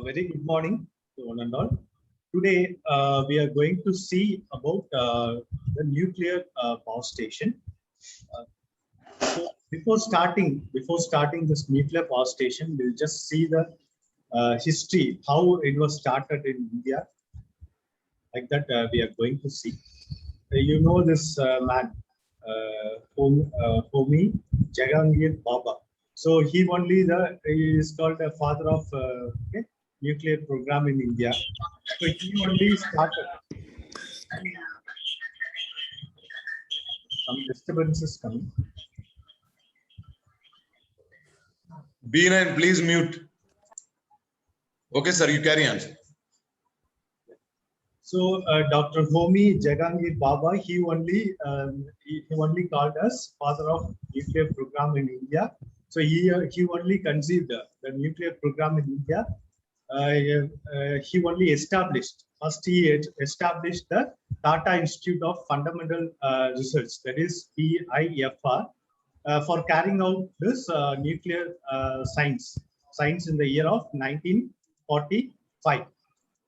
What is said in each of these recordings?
Very good morning to one and all. Today we are going to see about the nuclear power station. So before starting this nuclear power station, we'll just see the history, how it was started in India. Like that, we are going to see. You know this man, Homi Jahangir Baba. So he is called the father of nuclear program in India. So he only started. Some disturbances coming. B9, please mute. Okay, sir, you carry on. So Dr. Homi Jahangir Baba, he only called us father of nuclear program in India. So he only conceived the nuclear program in India. He only established. First, he established the Tata Institute of Fundamental Research, that is TIFR, for carrying out this nuclear science in the year of 1945.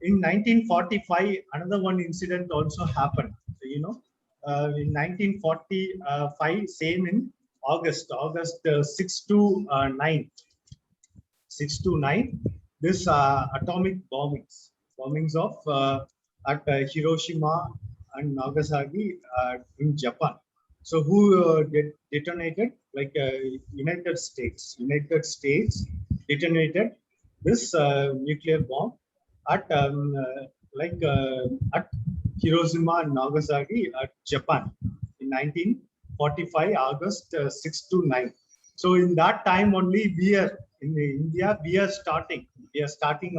In 1945, another one incident also happened. So, in 1945, same in August 6 to 9, this atomic bombings of at Hiroshima and Nagasaki in Japan. So who detonated? Like United States detonated this nuclear bomb at at Hiroshima and Nagasaki at Japan in 1945, August 6 to 9. So in that time only we are in India, we are starting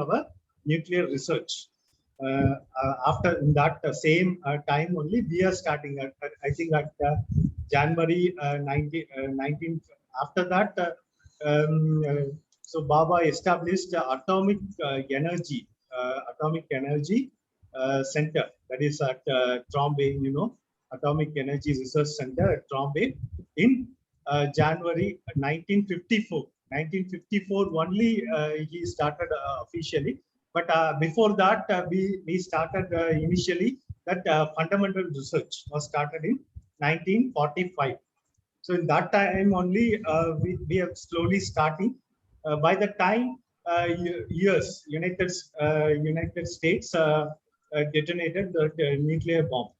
our nuclear research. After in that same time only we are starting at, I think at January 19. After that, so Baba established atomic energy center, that is at Trombay, Atomic Energy Research Center at Trombay in January 1954. 1954 only he started officially, but before that we started initially that fundamental research was started in 1945. So in that time only we are slowly starting. By the time United States detonated the nuclear bomb,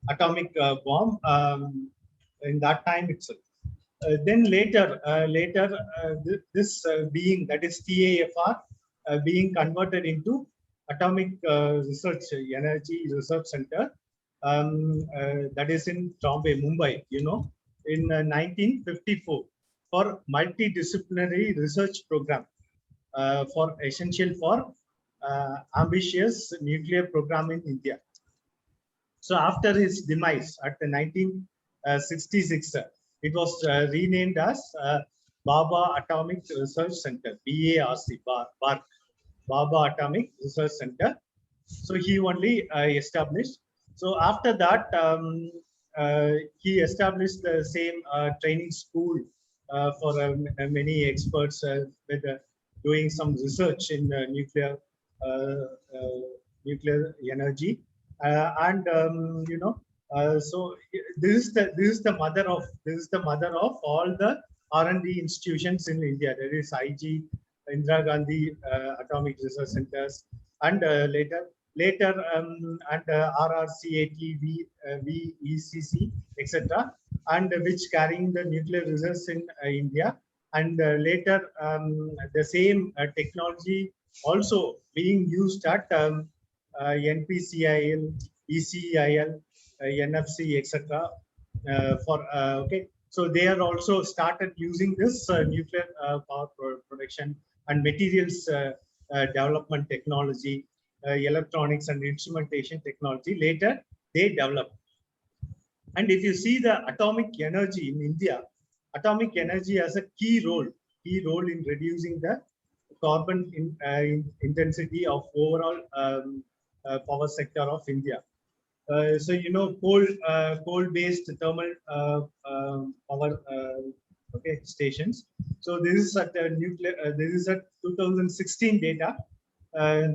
atomic bomb in that time itself. Then later, this being, that is TIFR, being converted into Atomic Energy Research Center, that is in Trombay, Mumbai, in 1954, for multidisciplinary research program for essential for ambitious nuclear program in India. So after his demise at the 1966, it was renamed as Baba Atomic Research Center, BARC, Baba Atomic Research Center. So he only established. So after that, he established the same training school for many experts with doing some research in nuclear energy. So this is the mother of all the R&D institutions in India. There is IG, Indira Gandhi Atomic Research Centers, and later and RRCAT, VECC, etc., and which carrying the nuclear research in India, and later the same technology also being used at NPCIL, ECIL, NFC, etc. For okay, so they are also started using this nuclear power production and materials development technology, electronics and instrumentation technology. Later they developed. And if you see the atomic energy in India, atomic energy has a key role in reducing the carbon intensity of overall power sector of India. So coal-based thermal power okay, stations. So this is at nuclear. This is at 2016 data. Uh,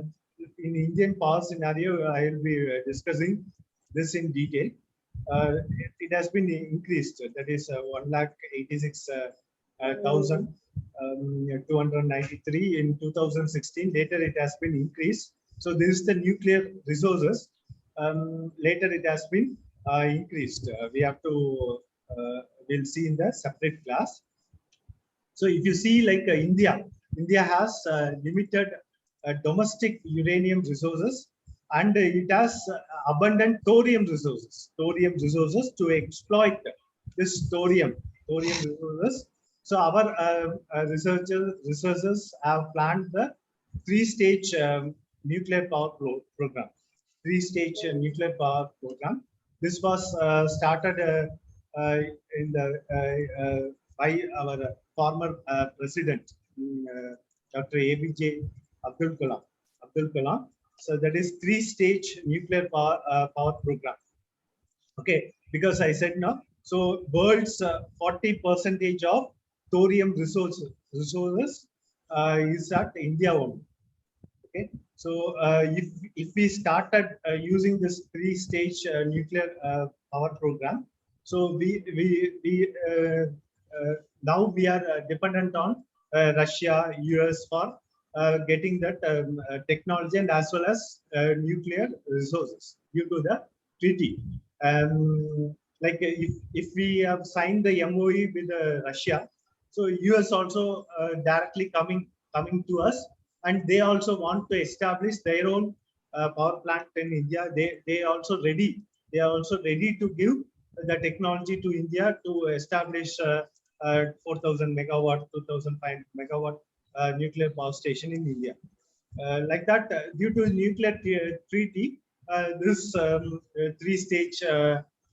in Indian power scenario, I will be discussing this in detail. It has been increased. That is 1,86,293 in 2016. Later, it has been increased. So this is the nuclear resources. Later, it has been increased. We have to we'll see in the separate class. So if you see like India has limited domestic uranium resources, and it has abundant thorium resources to exploit this thorium resources. So our researchers have planned the three-stage nuclear power program. Three-stage nuclear power program. This was started uh, in the by our former president, Dr. APJ Abdul Kalam. So that is three-stage nuclear power program. Okay, because I said no. So world's 40% of thorium resources is at India only. Okay, so if we started using this three-stage nuclear power program, so now we are dependent on Russia, US for getting that technology and as well as nuclear resources due to the treaty. Like if we have signed the MOE with Russia, so US also directly coming to us, and they also want to establish their own power plant in India. They are also ready to give the technology to India to establish 4,000 megawatt, 2,500 megawatt nuclear power station in India. Like that, due to nuclear treaty, this three-stage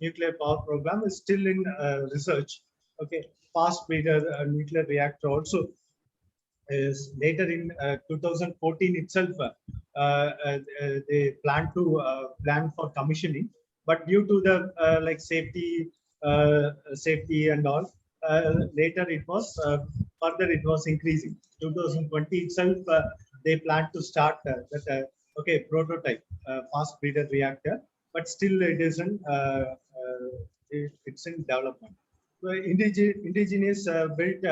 nuclear power program is still in research. Okay, fast breeder nuclear reactor also is later in 2014 itself. They plan for commissioning, but due to the like safety and all, later it was further it was increasing. 2020 itself, they plan to start that okay, prototype fast breeder reactor, but still it isn't. It's in development. So indigenous built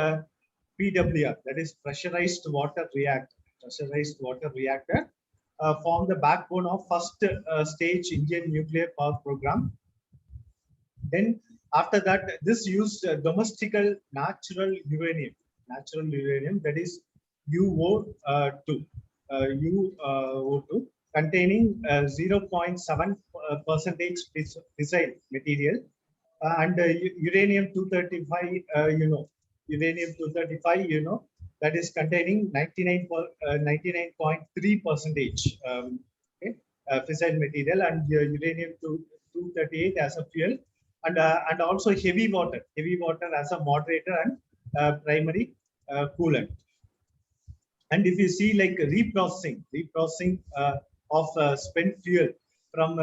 PWR, that is pressurized water reactor. Pressurized water reactor form the backbone of first stage Indian nuclear power program. Then after that, this used domestical natural uranium, that is UO2, UO2, containing 0.7 percentage fissile material, and uranium 235, uranium 235, that is containing 99.3 percentage okay, fissile material, and uranium 238 as a fuel, and also heavy water as a moderator and primary coolant. And if you see like reprocessing of spent fuel from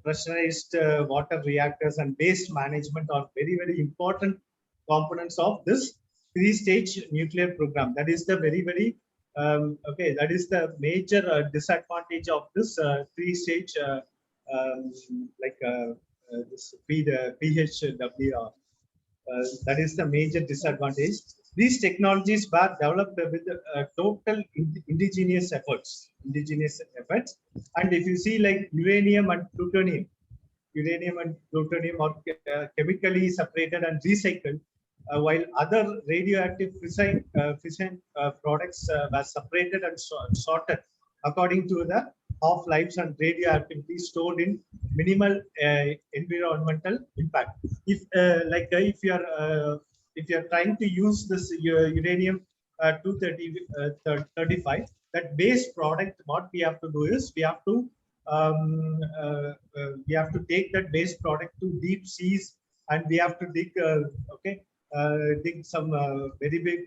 pressurized water reactors and waste management are very important components of this three-stage nuclear program. That is the very okay. That is the major disadvantage of this three-stage like this PHWR. That is the major disadvantage. These technologies were developed with total indigenous efforts. And if you see like uranium and plutonium are chemically separated and recycled, while other radioactive fission products were separated and sorted according to the half-lives and radioactivity stored in minimal environmental impact. If you are trying to use this uranium 235, that base product, what we have to do is we have to take that base product to deep seas, and we have to dig dig some very big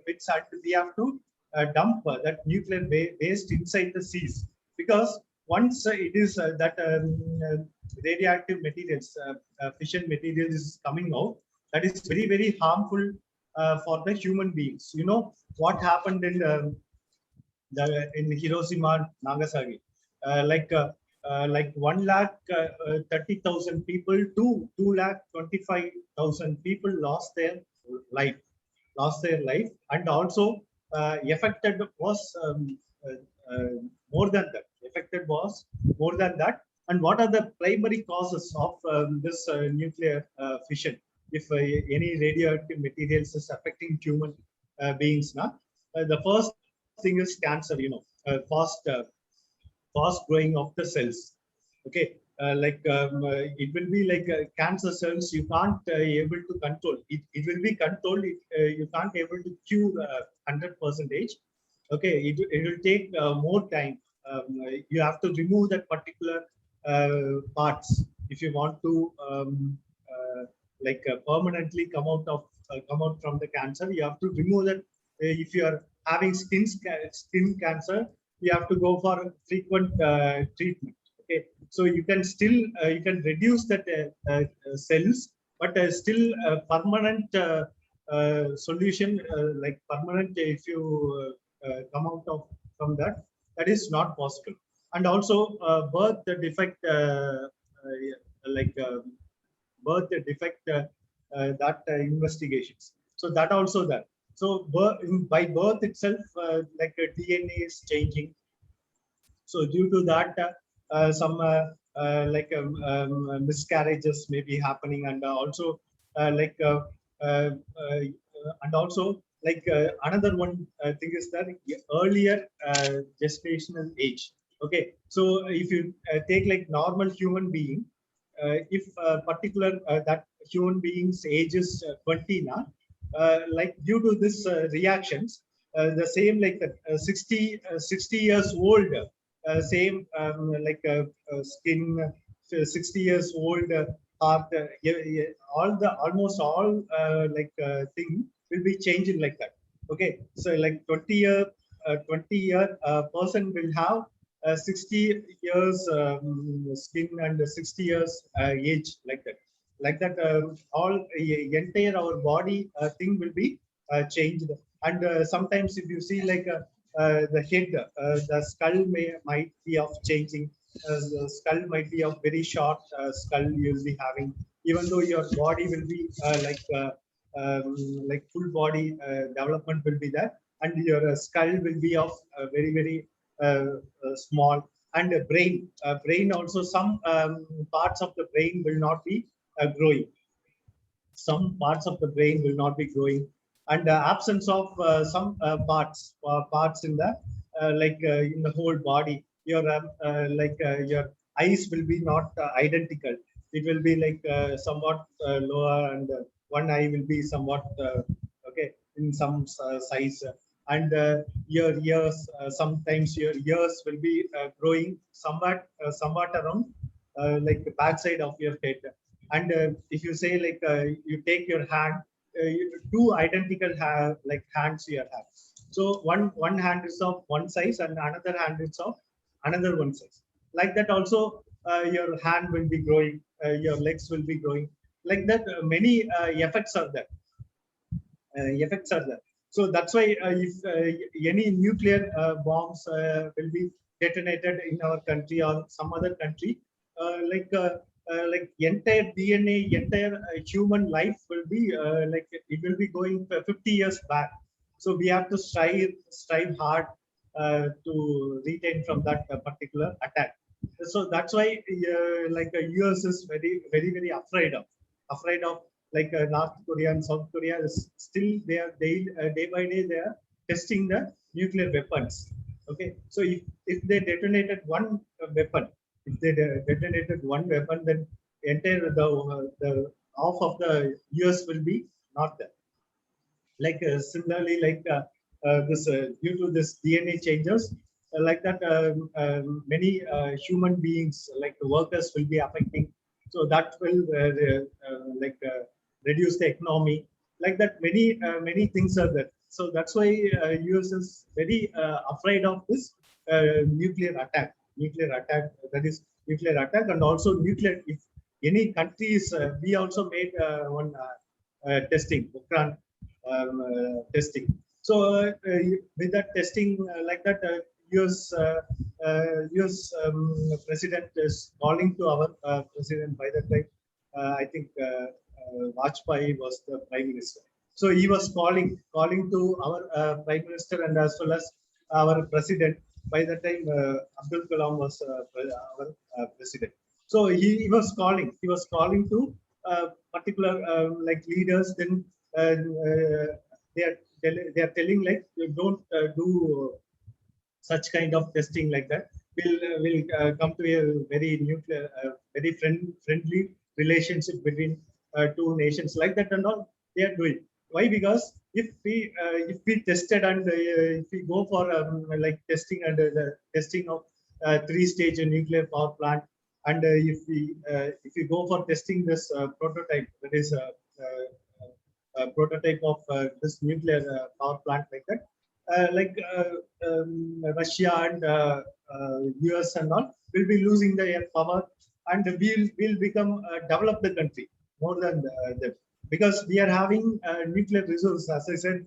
pits, and we have to dump that nuclear waste inside the seas, because once it is that radioactive materials, fission materials is coming out, that is very, very harmful for the human beings. You know what happened in Hiroshima and Nagasaki? Like 1,30,000 people to 2,25,000 people life, lost their life, and also affected was uh, uh, more than that. Affected was more than that. And what are the primary causes of this nuclear fission? If any radioactive materials is affecting human beings, now the first thing is cancer. Fast growing of the cells. Okay, it will be like cancer cells. You can't able to control it. It will be controlled. You can't able to cure 100%. Okay, it will take more time. You have to remove that particular parts if you want to permanently come out from the cancer. You have to remove that. If you are having skin cancer, you have to go for frequent treatment. Okay, so you can still you can reduce that cells, but still permanent solution, like permanent, if you come out of from that, that is not possible. And also birth defect, like birth defect, that investigations. So that also that. So by birth itself, DNA is changing. So due to that, some miscarriages may be happening, and also uh, like uh, uh, uh, and also another one thing is that earlier gestational age. Okay, so if you take like normal human being, if particular that human being's age is 20 now, like due to this reactions, the same like 60 years old, same skin, 60 years old heart, almost all thing will be changing like that. Okay, so like 20-year person will have 60 years skin and 60 years age, like that all entire our body thing will be changed. And sometimes if you see the head, the skull might be of changing. The skull might be of very short skull you'll be having, even though your body will be like full body development will be there, and your skull will be of very small. And brain also, some parts of the brain will not be growing. Some parts of the brain will not be growing, and absence of some parts in the in the whole body. Your eyes will be not identical. It will be like somewhat lower, and one eye will be somewhat okay in some size. And your ears, sometimes your ears will be growing somewhat around like the backside of your head. And if you say you take your hand, two identical hands you have. So one hand is of one size and another hand is of another one size. Like that also, your hand will be growing, your legs will be growing. Like that, many effects are there. Effects are there. So that's why if any nuclear bombs will be detonated in our country or some other country, like entire DNA, entire human life will be it will be going 50 years back. So we have to strive hard to retain from that particular attack. So that's why US is very afraid of North Korea and South Korea is still day by day they are testing the nuclear weapons. Okay, so if they detonated one weapon, if they detonated one weapon, then entire the half of the US will be not there. Similarly, this due to this DNA changes, like that many human beings, like the workers, will be affecting. So that will reduce the economy. Like that, many things are there. So that's why US is very afraid of this nuclear attack. Nuclear attack, that is nuclear attack, and also nuclear. If any countries, we also made one. testing, Pokhran testing. So with that testing like that, US US president is calling to our president by that time. I think Vajpayee was the prime minister. So he was calling to our prime minister and as well as our president. By that time, Abdul Kalam was our president. So he was calling. He was calling to particular like leaders. Then they are they are telling like don't do such kind of testing like that. Will come to a very nuclear, very friendly relationship between two nations like that and all they are doing. Why? Because if we tested and if we go for like testing and the testing of three-stage nuclear power plant, and if we go for testing this prototype, that is prototype of this nuclear power plant like that, Russia and US and all will be losing their power, and will become a developed country more than them, because we are having nuclear resources. As I said,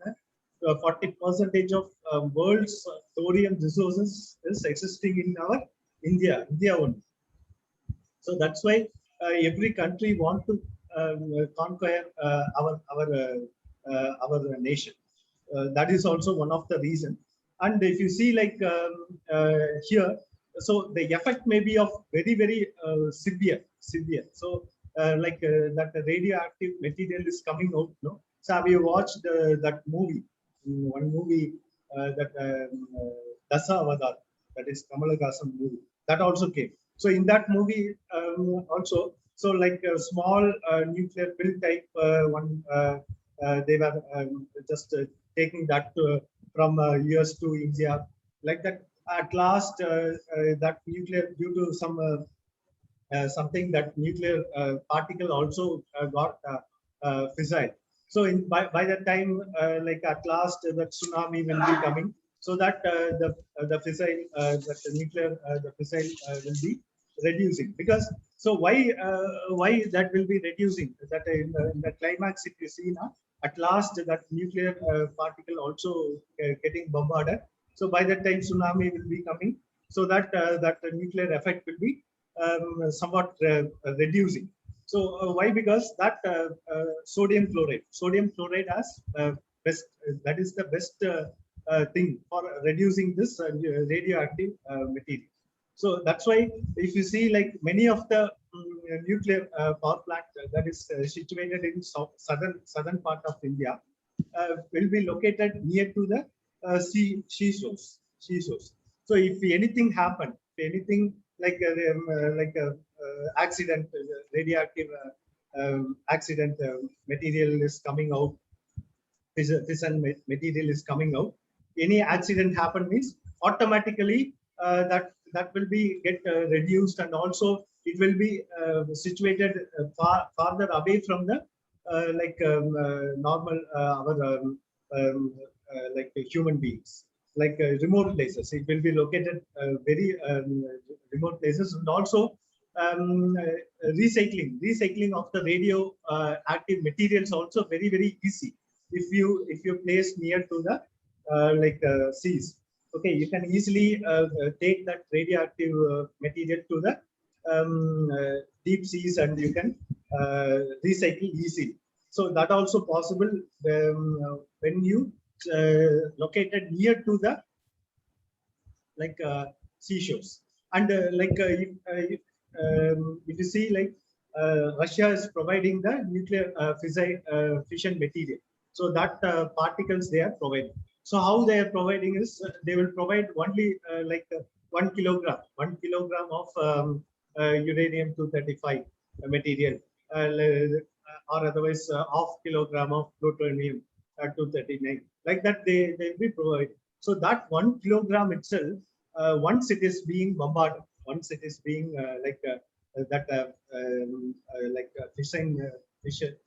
40% of world's thorium resources is existing in our India only. So that's why every country want to conquer our nation. That is also one of the reason. And if you see like here, so the effect may be of very severe. So that the radioactive material is coming out. No, so have you watched that movie? One movie that Dasa Avatar, that is Kamal Haasan movie. That also came. So in that movie also, so like a small nuclear pill type one, they were just taking that from US to India, like that. At last, that nuclear, due to some something, that nuclear particle also got fissile. So by that time, like at last, the tsunami will be coming. So that the fissile, that the nuclear the fissile will be reducing. Because so why that will be reducing? That in the climax, if you see now, at last that nuclear particle also getting bombarded. So by that time, tsunami will be coming. So that that nuclear effect will be somewhat reducing. So why? Because that sodium chloride has best, that is the best thing for reducing this radioactive material. So that's why if you see like many of the nuclear power plant that is situated in southern part of India will be located near to the sea shores. So if anything happen, if anything like a accident, radioactive accident material is coming out, fissile material is coming out. Any accident happen means automatically that will be get reduced, and also it will be situated farther away from the normal our like human beings, like remote places. It will be located very remote places, and also recycling of the radio active materials also very easy if you place near to the seas. Okay, you can easily take that radioactive material to the deep seas, and you can recycle easily. So that also possible when you located near to the seashores. And if you see like Russia is providing the nuclear fission material, so that particles they are providing. So how they are providing is they will provide only 1 kilogram of uranium 235 material, or otherwise half kilogram of plutonium 239. Like that they will provide. So that 1 kilogram itself, once it is being bombarded, once it is being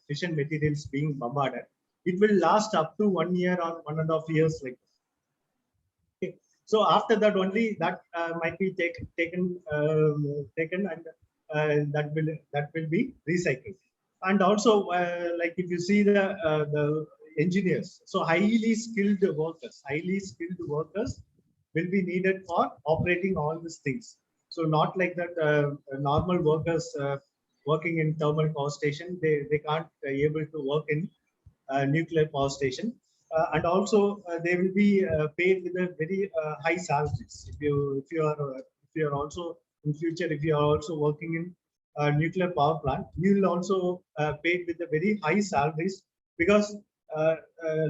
fission materials being bombarded, it will last up to 1 year or 1.5 years. Like, okay. So after that only that might be taken and that will be recycled. And also, like if you see the engineers, so highly skilled workers will be needed for operating all these things. So not like that normal workers working in thermal power station, they can't able to work in nuclear power station. And also they will be paid with a very high salaries. If you are also in future, if you are also working in nuclear power plant, you will also paid with a very high salaries, because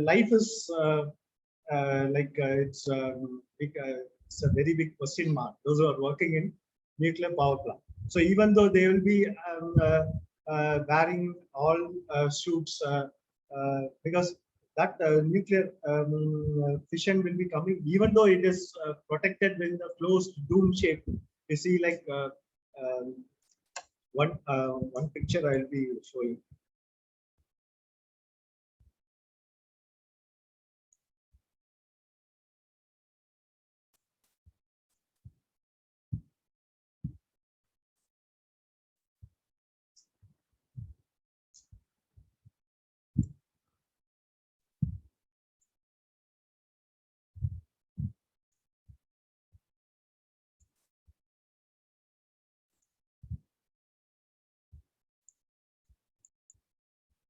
life is it's a very big question mark. Those who are working in nuclear power plant. So even though they will be wearing all suits, because that nuclear fission will be coming, even though it is protected with the closed dome shape. You see, like one picture I'll be showing.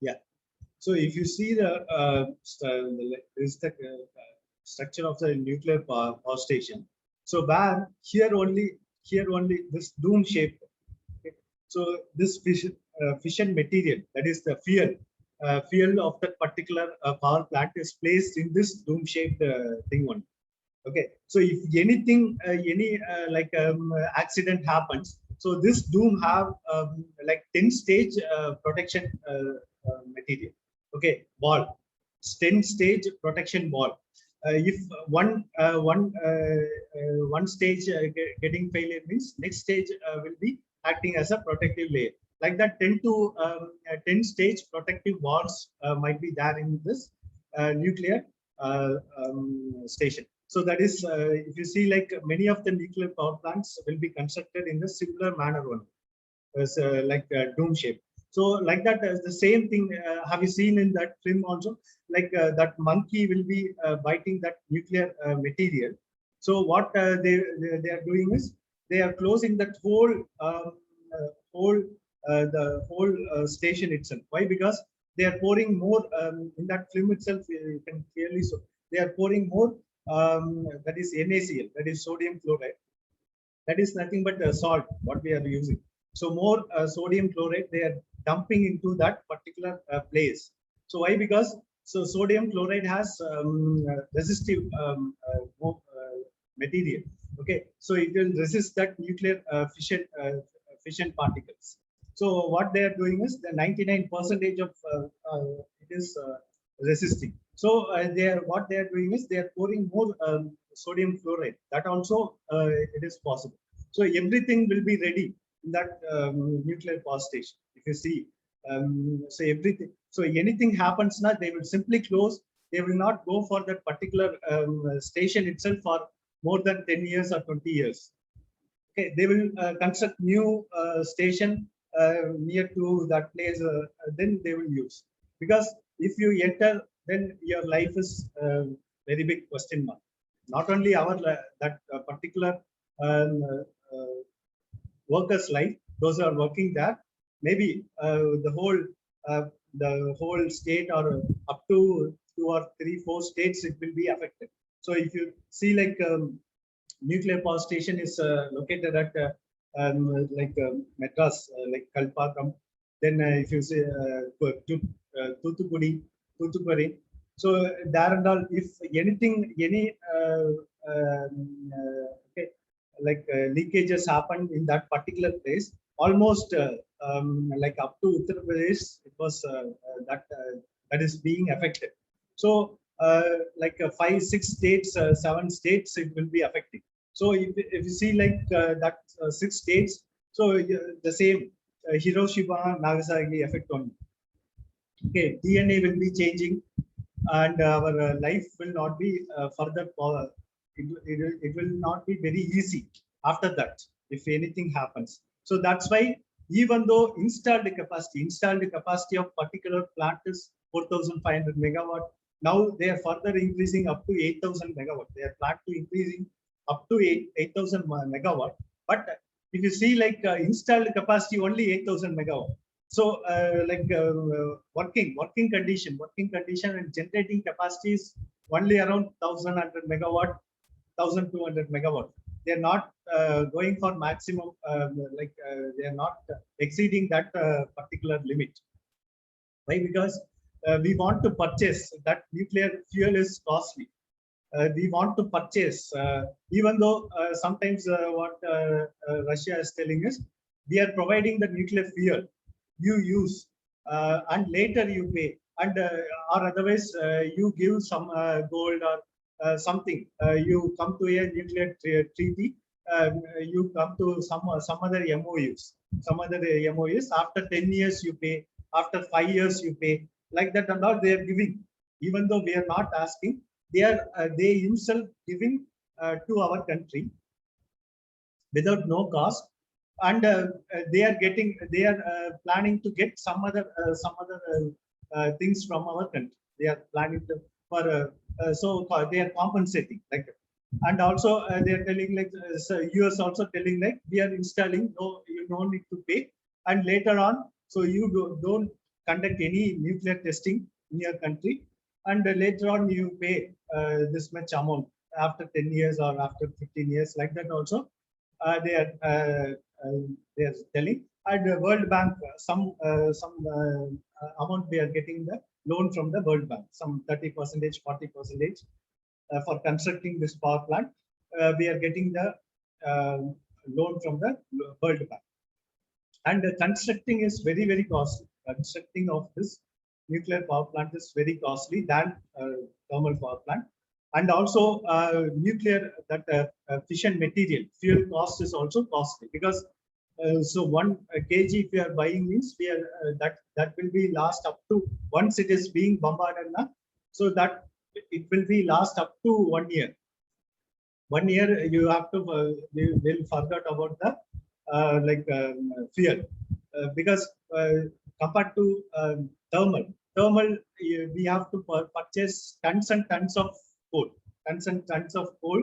Yeah. So if you see structure of the nuclear power station, so where here only this dome shape. Okay. So this fission material, that is the fuel of that particular power plant, is placed in this dome shaped thing only. Okay, so if anything, any accident happens, so this doom have like 10 stage protection material. Okay, ball, 10 stage protection ball. If one stage getting failure means next stage will be acting as a protective layer. Like that, 10 stage protective walls might be there in this nuclear station. So that is, if you see, like many of the nuclear power plants will be constructed in the similar manner only, as like dome shape. So like that, the same thing. Have you seen in that film also? Like that monkey will be biting that nuclear material. So what they are doing is they are closing that whole the whole station itself. Why? Because they are pouring more in that film itself. You can clearly so they are pouring more. That is NaCl, that is sodium chloride. That is nothing but salt, what we are using. So more sodium chloride they are dumping into that particular place. So why? Because so sodium chloride has resistive material. Okay, so it will resist that nuclear fission particles. So what they are doing is the 99% of it is resisting. So they are what they are doing is they are pouring more sodium chloride. That also it is possible. So everything will be ready in that nuclear power station. If you see, so everything. So anything happens now, they will simply close. They will not go for that particular station itself for more than 10 years or 20 years. Okay, they will construct new station near to that place. Then they will use, because if you enter, then your life is very big question mark. Not only our that particular workers' life, those who are working there, maybe uh, the whole state, or up to 2 or 3, 4 states, it will be affected. So if you see, like nuclear power station is located at Madras, like Kalpakkam. Then if you say Thoothukudi. So there and all, if anything, any okay, like leakages happen in that particular place, almost like up to Uttar Pradesh, it was that is being affected. So like 5, 6 states, 7 states, it will be affecting. So if you see, like that 6 states, so the same Hiroshima, Nagasaki effect on. Okay, DNA will be changing, and our life will not be further. It will not be very easy after that if anything happens. So that's why even though installed capacity of particular plant is 4,500 megawatt. Now they are further increasing up to 8,000 megawatt. They are planned to increasing up to 8,000 megawatt. But if you see like installed capacity only 8,000 megawatt. So working condition and generating capacity is only around 1,100 megawatt, 1,200 megawatt. They are not going for maximum, they are not exceeding that particular limit. Why? Because we want to purchase that nuclear fuel is costly. We want to purchase, even though sometimes what Russia is telling us, we are providing the nuclear fuel, you use, and later you pay, and or otherwise you give some gold or something. You come to a nuclear treaty, you come to some other MOUs, After 10 years you pay, after 5 years you pay, like that, and all they are giving, even though we are not asking. They themselves giving to our country without no cost, and they are planning to get some other things from our country. They are planning to they are compensating like that. And also they are telling like US also telling like we are installing, no, you don't need to pay, and later on, so you don't conduct any nuclear testing in your country, and later on you pay this much amount after 10 years or after 15 years, like that also they are telling. And the World Bank, some amount we are getting the loan from the World Bank, some 30%, 40% for constructing this power plant. We are getting the loan from the World Bank. And constructing is very, very costly. Constructing of this nuclear power plant is very costly than thermal power plant. And also nuclear, that fission material, fuel cost is also costly, because so 1 kg if you are buying means we are that will be last up to, once it is being bombarded now, so that it will be last up to 1 year. 1 year you have to will forget about the fuel, because compared to thermal we have to purchase tons and tons of coal,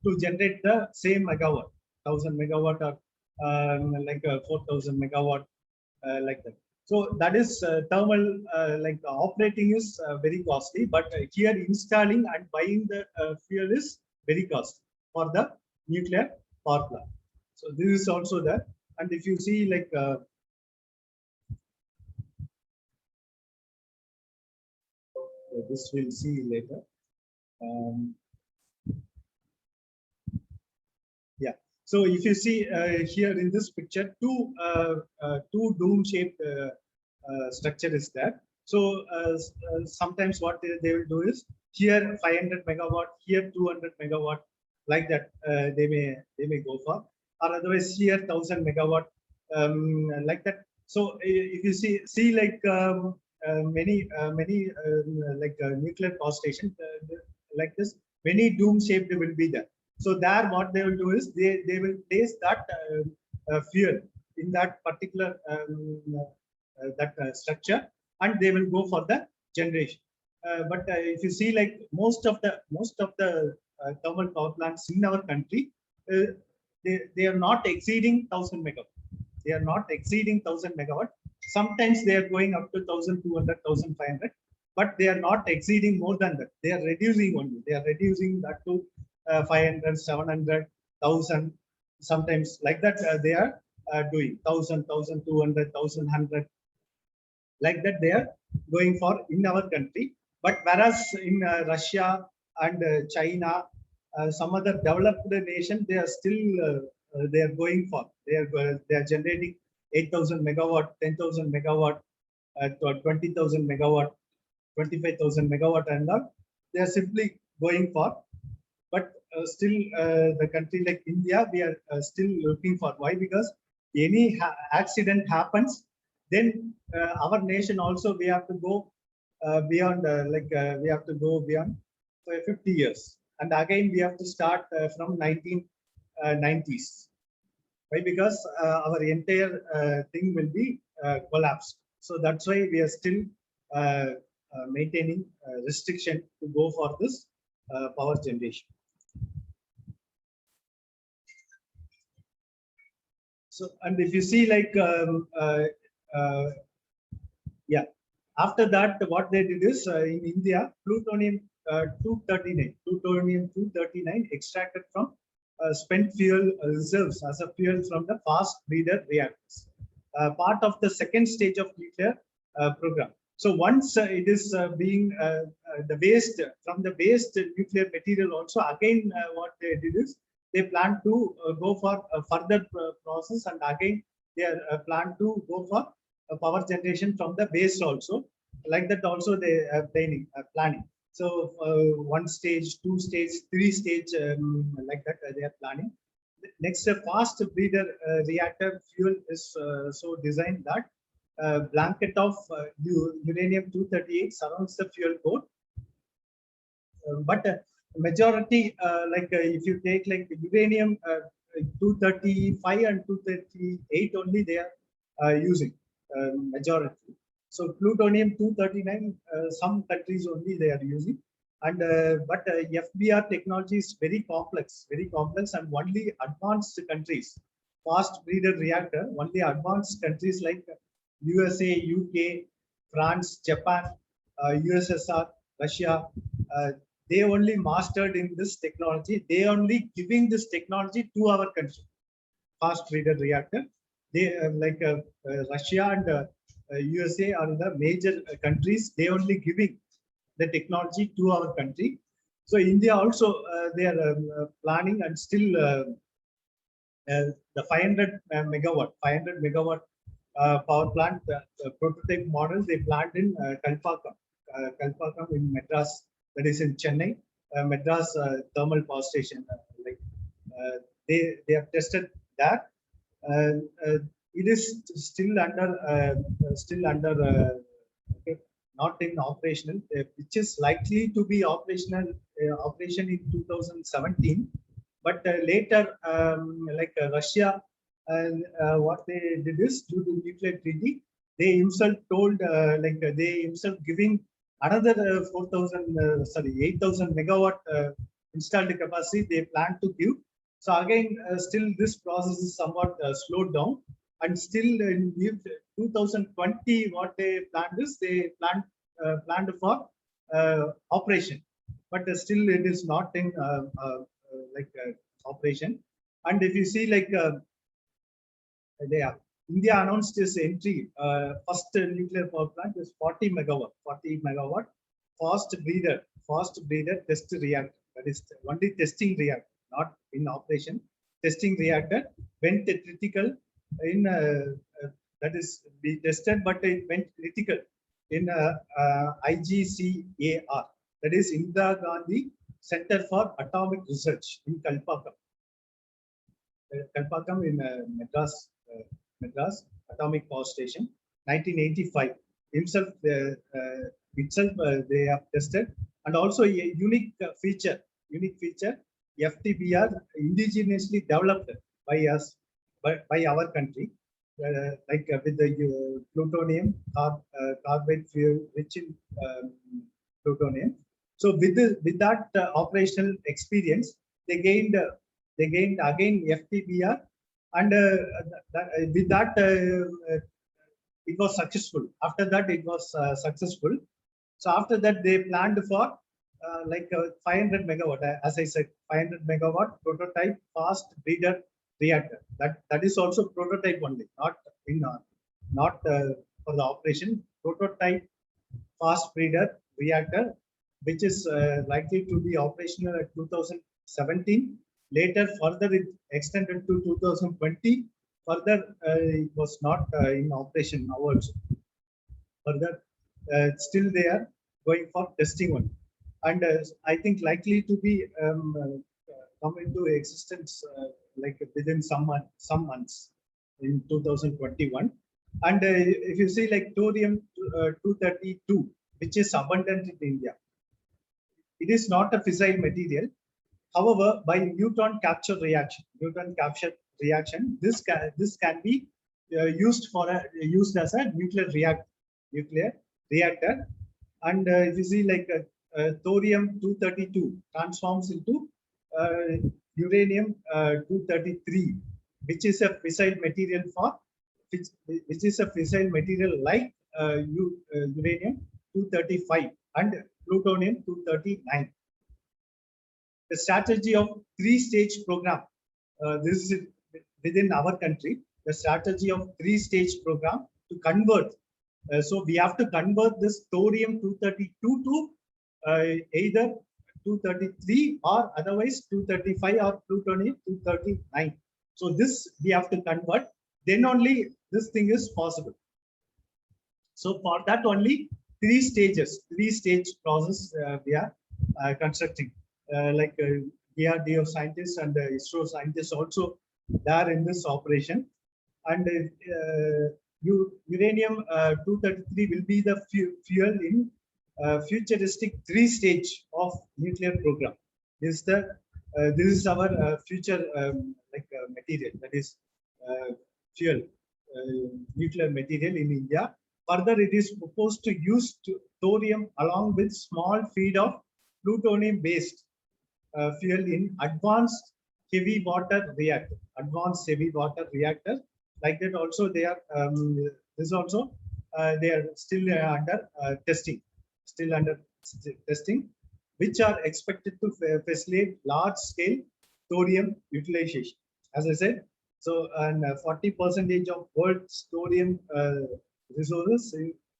to generate the same megawatt, 1,000 megawatt or 4,000 megawatt, like that. So that is thermal, operating is very costly, but here installing and buying the fuel is very costly for the nuclear power plant. So this is also there. And if you see this we'll see later. Yeah. So if you see here in this picture, two dome-shaped structure is there. So sometimes what they will do is here 500 megawatt, here 200 megawatt, like that they may go for, or otherwise here 1,000 megawatt, like that. So if you see many nuclear power stations like this, many dome-shaped will be there. So there, what they will do is they will place that fuel in that particular structure, and they will go for the generation. But if you see most of the thermal power plants in our country, they are not exceeding 1,000 megawatt. They are not exceeding 1,000 megawatt. Sometimes they are going up to 1,200, 1,500, but they are not exceeding more than that. They are reducing only. They are reducing that to 500, 700, 1,000. Sometimes like that they are doing 1,000, 1,200, 1,100. Like that they are going for in our country. But whereas in Russia and China, some other developed nation, they are still they are going for. They are generating 8,000 megawatt, 10,000 megawatt, 20,000 megawatt, 25,000 megawatt, and they are simply going for. But still, the country like India, we are still looking for. Why? Because any accident happens, then our nation also we have to go beyond. We have to go beyond 50 years, and again we have to start from 1990s. Why? Because our entire thing will be collapsed. So that's why we are still maintaining restriction to go for this power generation. So, and if you see like, yeah, after that, what they did is in India, plutonium 239 extracted from spent fuel reserves as a fuel from the fast breeder reactors, part of the second stage of nuclear program. So once it is being the waste from the waste nuclear material also, again what they did is they plan to go for a further process, and again they are plan to go for power generation from the waste also. Like that also they are planning. So one stage, two stage, three stage, like that they are planning. Next, a fast breeder reactor fuel is so designed that blanket of uranium-238 surrounds the fuel core. But majority, if you take like uranium 235 and 238 only, they are using majority. So plutonium 239, some countries only they are using. And but FBR technology is very complex, and only advanced countries, fast breeder reactor, only advanced countries like USA, UK, France, Japan, USSR, Russia, they only mastered in this technology. They only giving this technology to our country, fast breeder reactor. They Russia and USA are the major countries. They only giving the technology to our country. So India also they are planning, and still the 500 megawatt power plant prototype model they planned in Kalpakkam in Madras, that is in Chennai, Madras thermal power station. They have tested that. It is still under okay, not in operational, which is likely to be operation in 2017. But later, Russia, what they did is, due to nuclear treaty, they himself told, they himself giving another 8,000 megawatt installed capacity they plan to give. So again, still this process is somewhat slowed down, and still in 2020, what they planned is they planned for operation, but still it is not in operation. And if you see India announced its entry, first nuclear power plant is 40 megawatt fast breeder test reactor. That is only testing reactor, not in operation. Testing reactor went critical in that is be tested, but it went critical in IGCAR, that is Indira Gandhi Center for Atomic Research in Kalpakkam. Kalpakkam in Madras Atomic Power Station, 1985. Himself, they have tested, and also a unique feature, FTBR indigenously developed by us, by our country, with the plutonium carbide fuel rich in plutonium. So with that operational experience, they gained again FTBR, and with that it was successful. After that, it was successful. So after that, they planned for 500 megawatt, as I said, 500 megawatt prototype fast breeder reactor. That is also prototype only, not for the operation. Prototype fast breeder reactor, which is likely to be operational at 2017. Later, further it extended to 2020. Further, it was not in operation now also. Further, still they are going for testing one, and I think likely to be come into existence within some months in 2021. And if you see like thorium 232, which is abundant in India, it is not a fissile material. However, by neutron capture reaction, this can be used as a nuclear reactor, and if you see like thorium 232 transforms into uranium 233, which is a fissile material which is a fissile material like uranium 235 and plutonium 239. The strategy of three-stage program. This is within our country. The strategy of three-stage program to convert. So we have to convert this thorium 232 to either 233 or otherwise 235 or plutonium 239. So this we have to convert. Then only this thing is possible. So for that only three-stage process we are constructing. Like DRDO scientists and ISRO scientists also there in this operation, and uranium 233 will be the fuel in futuristic three-stage of nuclear program. This is our future material, that is fuel nuclear material in India. Further, it is proposed to use thorium along with small feed of plutonium-based fuel in advanced heavy water reactor. Like that also they are they are still under testing, which are expected to facilitate large-scale thorium utilization. As I said, so and 40% of world's thorium resources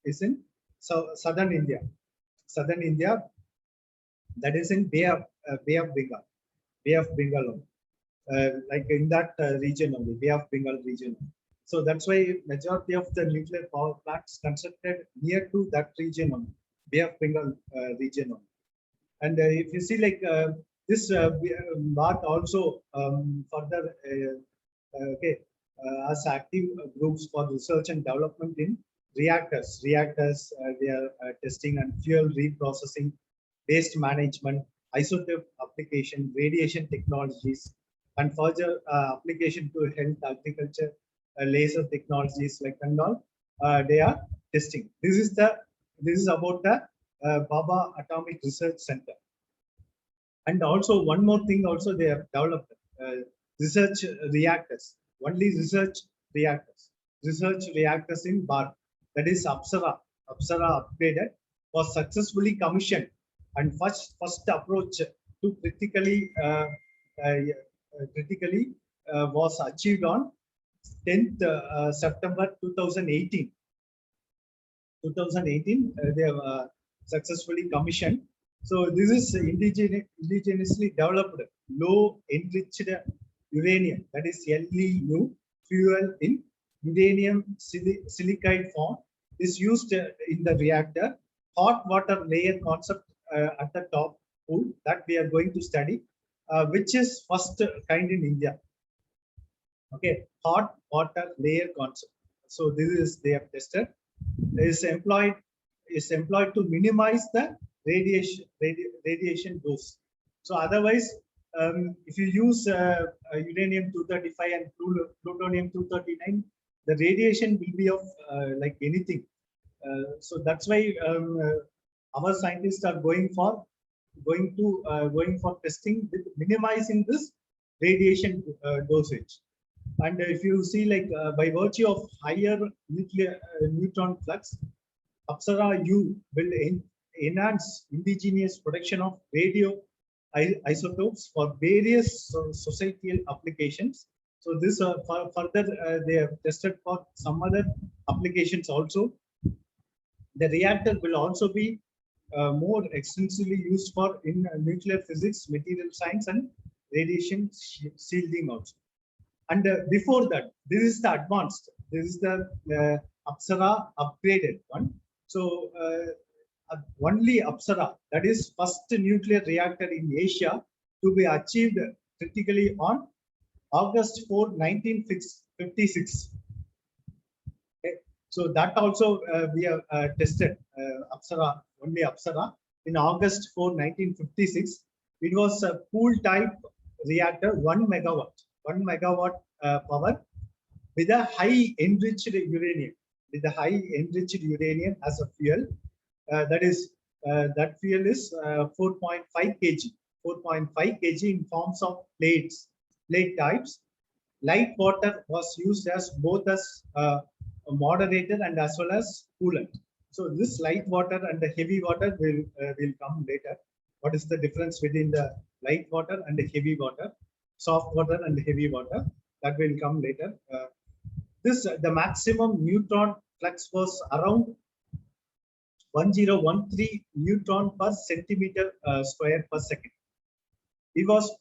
is in southern India. That is in Bay of Bengal, like in that region only, Bay of Bengal region. So that's why majority of the nuclear power plants constructed near to that region only, Bay of Bengal region only. And if you see like this BART also further as active groups for research and development in reactors. They are testing and fuel reprocessing, waste management, isotope application, radiation technologies, and further application to health, agriculture, laser technologies like and all. They are testing. This is about the Baba Atomic Research Center. And also one more thing also they have developed research reactors. Only research reactors in BART, that is Apsara upgraded, was successfully commissioned, and first approach to critically was achieved on 10th September 2018. They have successfully commissioned. So this is indigenously developed low enriched uranium, that is LEU, fuel in uranium silicide form is used in the reactor. Hot water layer concept at the top pool that we are going to study, which is first kind in India. Okay, hot water layer concept. So this is they have tested. Is employed to minimize the radiation dose. So otherwise, if you use uranium 235 and plutonium 239, the radiation will be of like anything. So that's why our scientists are going for testing with minimizing this radiation dosage. And if you see, like by virtue of higher neutron flux, Apsara U will enhance indigenous production of radio isotopes for various societal applications. So this further they have tested for some other applications also. The reactor will also be more extensively used for in nuclear physics, material science, and radiation shielding also. And before that, this is the advanced. This is the Apsara upgraded one. So only Apsara, that is first nuclear reactor in Asia to be achieved critically on August 4, 1956. Okay. So that also we have tested Apsara, only Apsara in August 4, 1956. It was a pool type reactor, 1 megawatt power with a high enriched uranium, as a fuel. That fuel is 4.5 kg, 4.5 kg in forms of plate types. Light water was used as both as a moderator and as well as coolant. So this light water and the heavy water will come later. What is the difference between the light water and the heavy water, soft water and heavy water? That will come later. The maximum neutron flux was around 1013 neutron per centimeter square per second. It was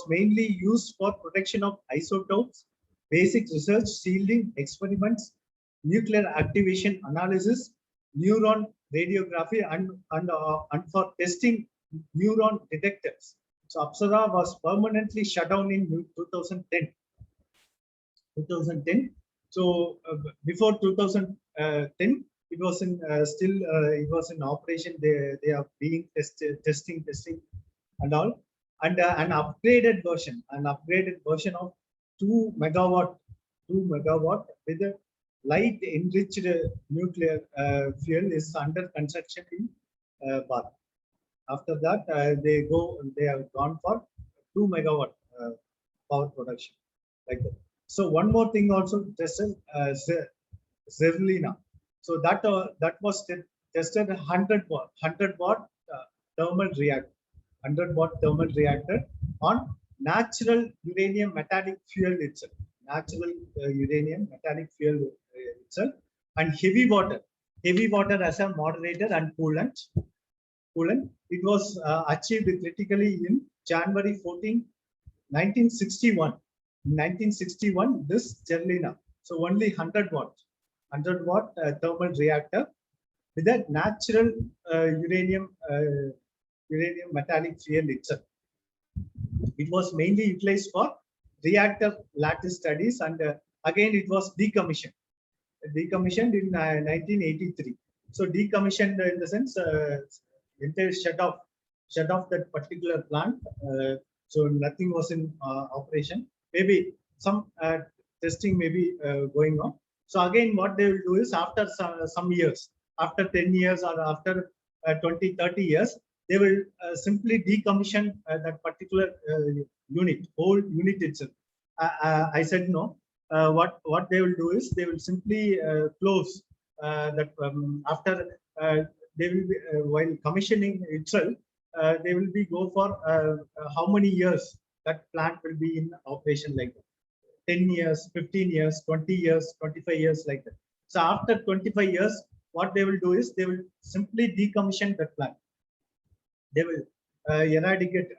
mainly used for protection of isotopes, basic research, shielding experiments, nuclear activation analysis, neuron radiography, and for testing neuron detectors. So Apsara was permanently shut down in 2010. 2010. So before 2010, it was in it was in operation. They are being testing and all, and an upgraded version of 2 megawatt with a light enriched nuclear fuel is under construction in Bharat. After that, they have gone for 2 megawatt power production, like that. So one more thing also tested, Zerlina. So that was tested 100 watt thermal reactor, 100 watt thermal reactor on natural uranium metallic fuel itself, uranium metallic fuel itself, and heavy water as a moderator and coolant. It was achieved critically in January 14, 1961. In 1961, this Zerlina, so only 100 watt thermal reactor with a natural uranium metallic fuel itself. It was mainly utilized for reactor lattice studies, and again it was decommissioned in 1983. So decommissioned in the sense entire shut off that particular plant. So nothing was in operation. Maybe some testing may be going on. So again, what they will do is after some years, after 10 years or after 20, 30 years, they will simply decommission that particular whole unit itself. I said no. What they will do is they will simply close that after they will be while commissioning itself. They will be go for how many years that plant will be in operation, like that. 10 years, 15 years, 20 years, 25 years, like that. So after 25 years, what they will do is they will simply decommission that plant. They will eradicate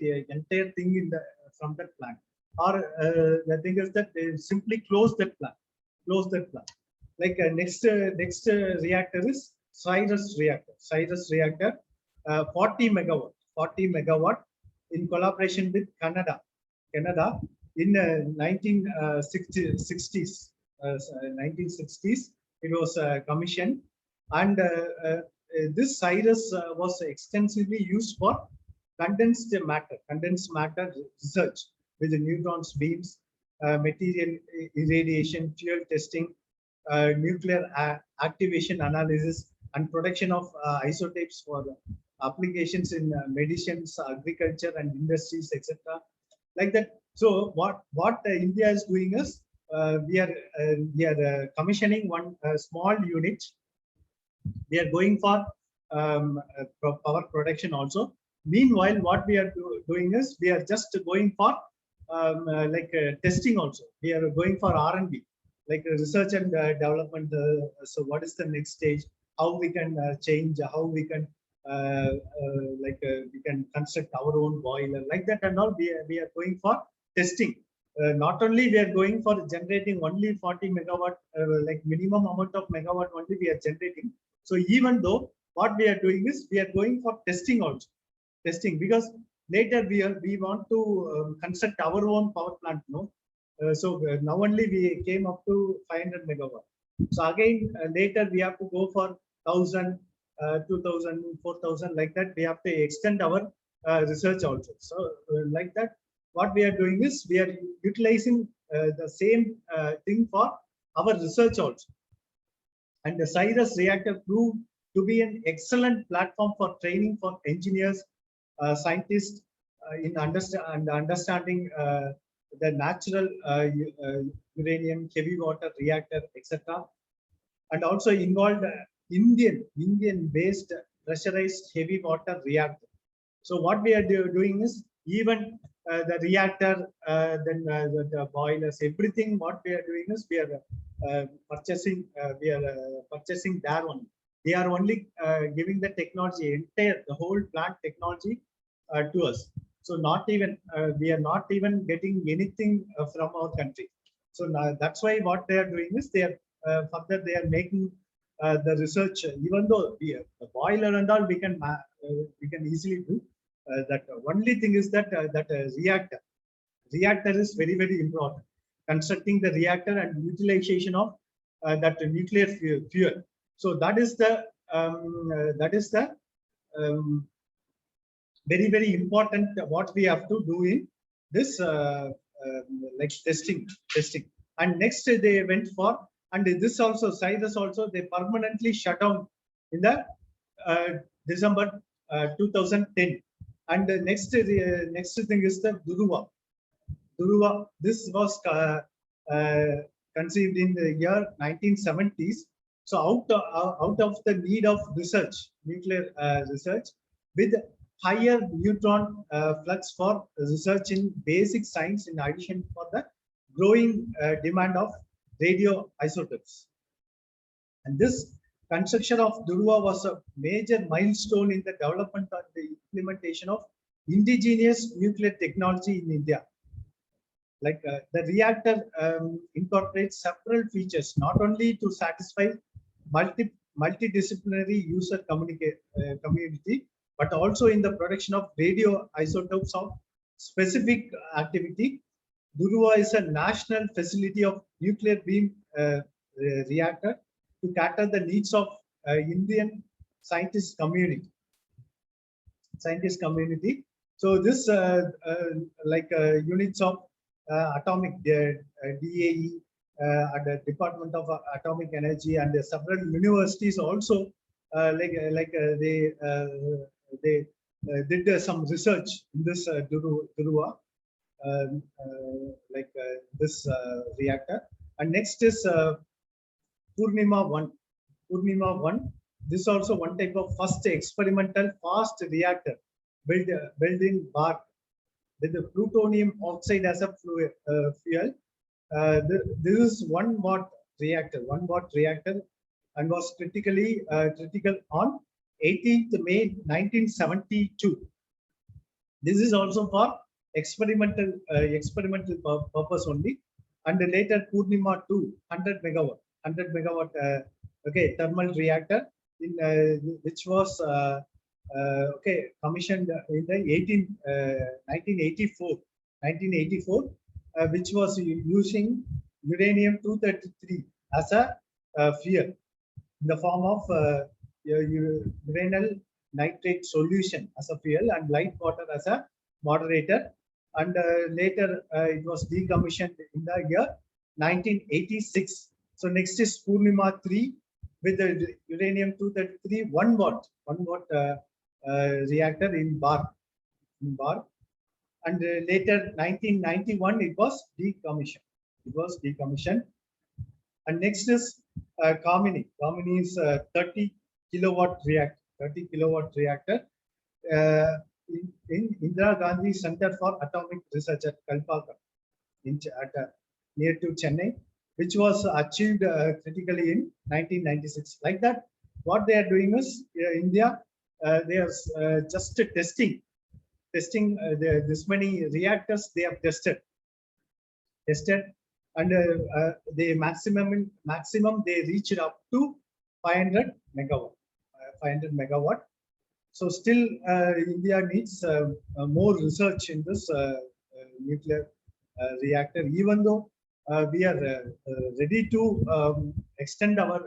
the entire thing from that plant. Or the thing is that they simply close that plant. Like next reactor is Cyrus reactor, 40 megawatt in collaboration with Canada in 1960s. 1960s it was commissioned, and this Cyrus was extensively used for condensed matter research with the neutrons beams, material irradiation, fuel testing, nuclear activation analysis, and production of isotopes for applications in medicines, agriculture, and industries, etc. Like that. So what India is doing is we are commissioning one small unit. We are going for power production also. Meanwhile, what we are doing is we are just going for testing also. We are going for R&D, like research and development. So what is the next stage? How we can change? How we can we can construct our own boiler, like that and all. We are going for testing. Not only we are going for generating only 40 megawatt, like minimum amount of megawatt only we are generating. So even though what we are doing is we are going for testing also, because later we want to construct our own power plant. No, so now only we came up to 500 megawatt. So again later we have to go for 1000, 2000, 4000, like that. We have to extend our research also. So like that, what we are doing is we are utilizing the same thing for our research also. And the Cyrus reactor proved to be an excellent platform for training for engineers, scientists in understanding the natural uranium, heavy water reactor, etc. And also involved Indian based pressurized heavy water reactor. So what we are doing is even the reactor, then the boilers, everything. What we are doing is we are purchasing. We are purchasing their one. They are only giving the technology, the whole plant technology to us. So not even we are not even getting anything from our country. So now that's why what they are doing is they are further they are making the research. Even though the boiler and all we can easily do. That only thing is that reactor is very important. Constructing the reactor and utilization of that nuclear fuel. So that is the very important what we have to do in this like testing. And next they went for, and this also Cyrus also they permanently shut down in the December 2010. And the next thing is the Dhruva. This was conceived in the year 1970s. So out of the need of research, nuclear research, with higher neutron flux for research in basic science, in addition for the growing demand of radioisotopes. And this construction of Dhruva was a major milestone in the development and the implementation of indigenous nuclear technology in India. Like the reactor incorporates several features, not only to satisfy multidisciplinary user community, but also in the production of radioisotopes of specific activity. Dhruva is a national facility of nuclear beam reactor to cater the needs of Indian scientist community. So this units of atomic DAE and the Department of Atomic Energy and several universities also they did some research in this Dhruva, this reactor. And next is Purnima 1. This is also one type of first experimental fast reactor built in bark with the plutonium oxide as a fuel. This is 1 watt reactor, and was critical on 18th May 1972. This is also for experimental purpose only. And later Purnima 2, 100 megawatt thermal reactor, in which was commissioned in the 1984, which was using uranium-233 as a fuel in the form of uranyl nitrate solution as a fuel and light water as a moderator. And later it was decommissioned in the year 1986. So next is Purnima 3 with the uranium-233 1 watt reactor in bark. And later 1991 it was decommissioned. And next is Kamini. Kamini is 30 kilowatt reactor in Indira Gandhi Center for Atomic Research at Kalpaka, near to Chennai, which was achieved critically in 1996. Like that, what they are doing is India, they are just testing this many reactors they have tested, and the maximum they reached up to 500 megawatt. So still India needs more research in this nuclear reactor, even though we are ready to extend our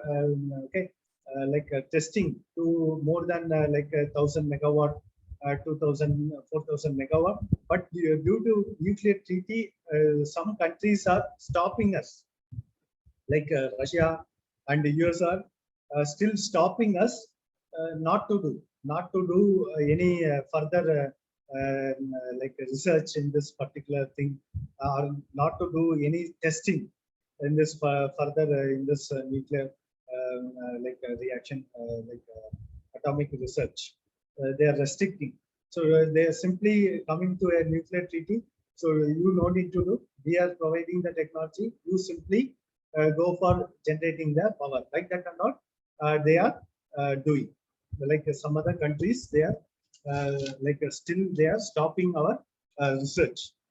testing to more than 1,000 megawatt, 2,000, 4,000 megawatt. But due to nuclear treaty, some countries are stopping us, like Russia and the US are still stopping us not to do any further research in this particular thing, or not to do any testing in this further in this nuclear reaction, atomic research. They are restricting. So they are simply coming to a nuclear treaty. So you no need to do. We are providing the technology. You simply go for generating the power, like that or not. They are doing. Like some other countries, they are still they are stopping our research.